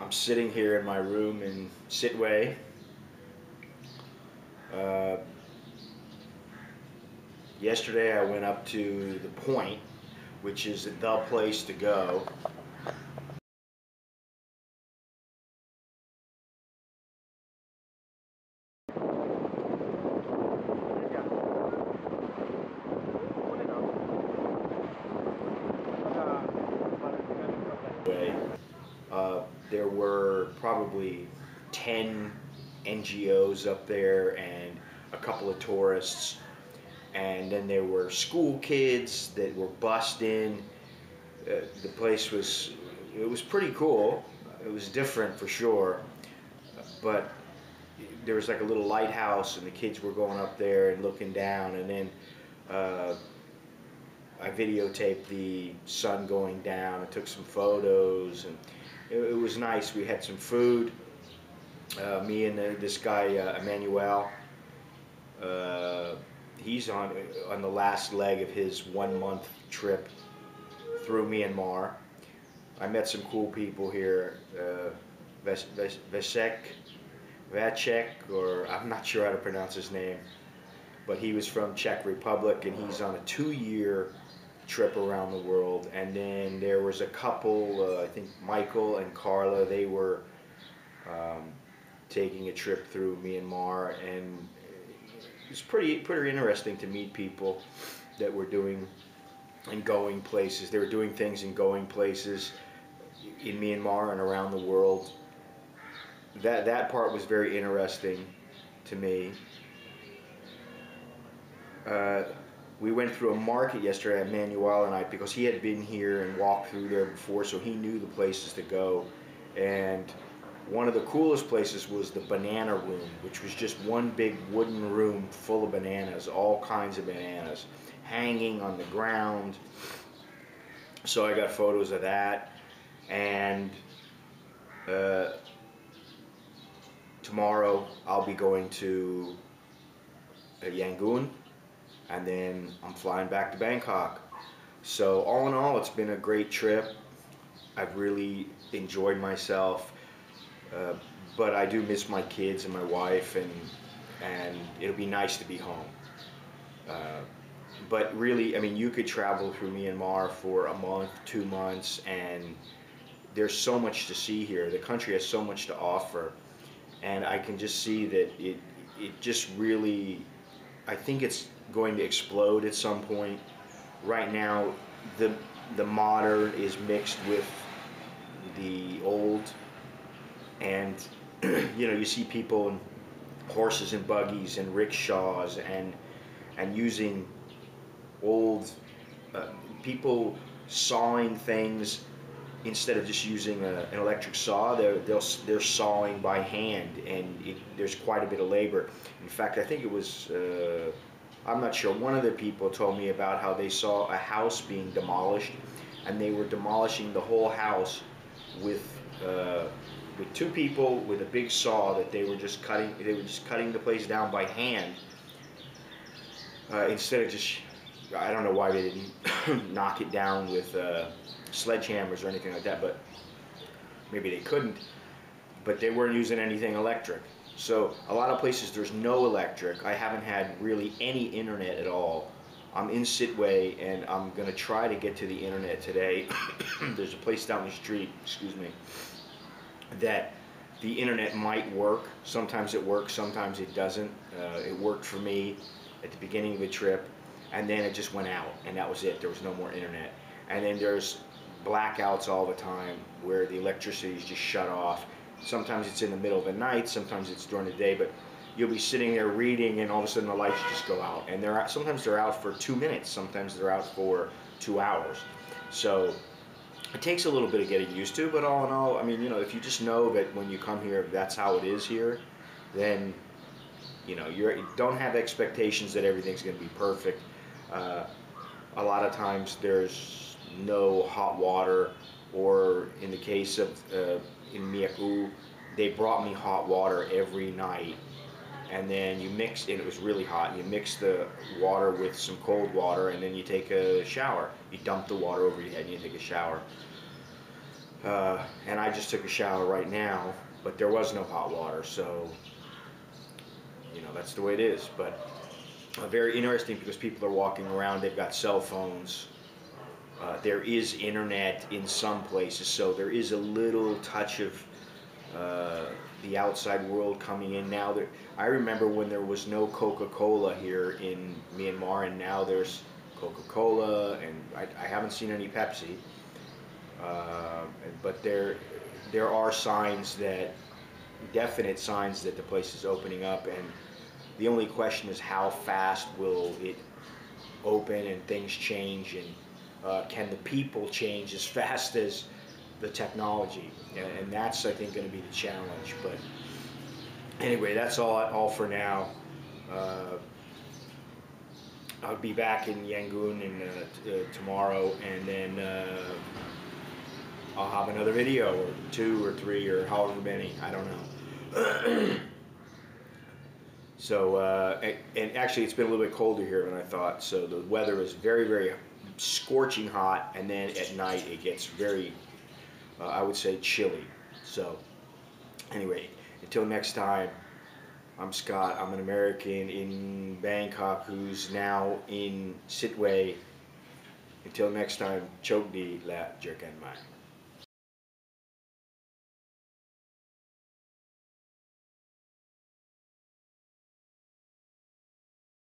I'm sitting here in my room in Sitwe. Yesterday I went up to the Point, which is the place to go. There were probably 10 NGOs up there and a couple of tourists, and then there were school kids that were bussed in. The place was, it was pretty cool. It was different for sure, but there was like a little lighthouse and the kids were going up there and looking down, and then I videotaped the sun going down and took some photos, and it was nice. We had some food. Me and this guy Emmanuel, he's on the last leg of his 1-month trip through Myanmar. I met some cool people here. Vacek, or I'm not sure how to pronounce his name, but he was from Czech Republic, and he's on a 2-year trip around the world. And then there was a couple, I think Michael and Carla, they were taking a trip through Myanmar, and it's pretty interesting to meet people that were doing and going places. They were doing things and going places in Myanmar and around the world. That part was very interesting to me. We went through a market yesterday, Emmanuel and I, because he had been here and walked through there before, so he knew the places to go. And one of the coolest places was the banana room, which was just one big wooden room full of bananas, all kinds of bananas, hanging on the ground. So I got photos of that. And tomorrow I'll be going to Yangon, and then I'm flying back to Bangkok. So all in all, it's been a great trip. I've really enjoyed myself, but I do miss my kids and my wife, and it'll be nice to be home. But really, I mean, you could travel through Myanmar for a month, 2 months, and there's so much to see here. The country has so much to offer, and I can just see that it just really, I think it's going to explode at some point. Right now, the modern is mixed with the old, and you know, you see people in horses and buggies and rickshaws and using old people sawing things. Instead of just using an electric saw, they're sawing by hand, and there's quite a bit of labor. In fact, I think it was, I'm not sure, one of the people told me about how they saw a house being demolished, and they were demolishing the whole house with 2 people with a big saw that they were just cutting the place down by hand, instead of just, I don't know why they didn't knock it down with sledgehammers or anything like that, but maybe they couldn't. But they weren't using anything electric. So a lot of places there's no electric. I haven't had really any internet at all. I'm in Sitwe, and I'm gonna try to get to the internet today. There's a place down the street, excuse me, that the internet might work. Sometimes it works, sometimes it doesn't. It worked for me at the beginning of the trip, and then it just went out, and that was it. There was no more internet. And then there's blackouts all the time where the electricity is just shut off. Sometimes it's in the middle of the night, sometimes it's during the day, but you'll be sitting there reading, and all of a sudden the lights just go out. And sometimes they're out for 2 minutes, sometimes they're out for 2 hours. So it takes a little bit of getting used to, but all in all, I mean, you know, if you just know that when you come here, that's how it is here, then, you know, you don't have expectations that everything's going to be perfect. A lot of times there's no hot water, or in the case of in mrauk-u, they brought me hot water every night, and then you mix, and it was really hot, and you mix the water with some cold water, and then you take a shower. You dump the water over your head and you take a shower. And I just took a shower right now, but there was no hot water, so you know, that's the way it is. But very interesting because people are walking around, they've got cell phones. There is internet in some places, so there is a little touch of the outside world coming in now. I remember when there was no Coca-Cola here in Myanmar, and now there's Coca-Cola, and I haven't seen any Pepsi. But there are signs that, definite signs that the place is opening up, and the only question is how fast will it open and things change, and can the people change as fast as the technology? And that's, I think, going to be the challenge. But anyway, that's all for now. I'll be back in Yangon tomorrow, and then I'll have another video, or 2 or 3 or however many, I don't know. So, and actually it's been a little bit colder here than I thought, so the weather is very, very scorching hot, and then at night it gets very, I would say, chilly. So, anyway, until next time, I'm Scott. I'm an American in Bangkok who's now in Sitwe. Until next time, chok di la jerkan mai.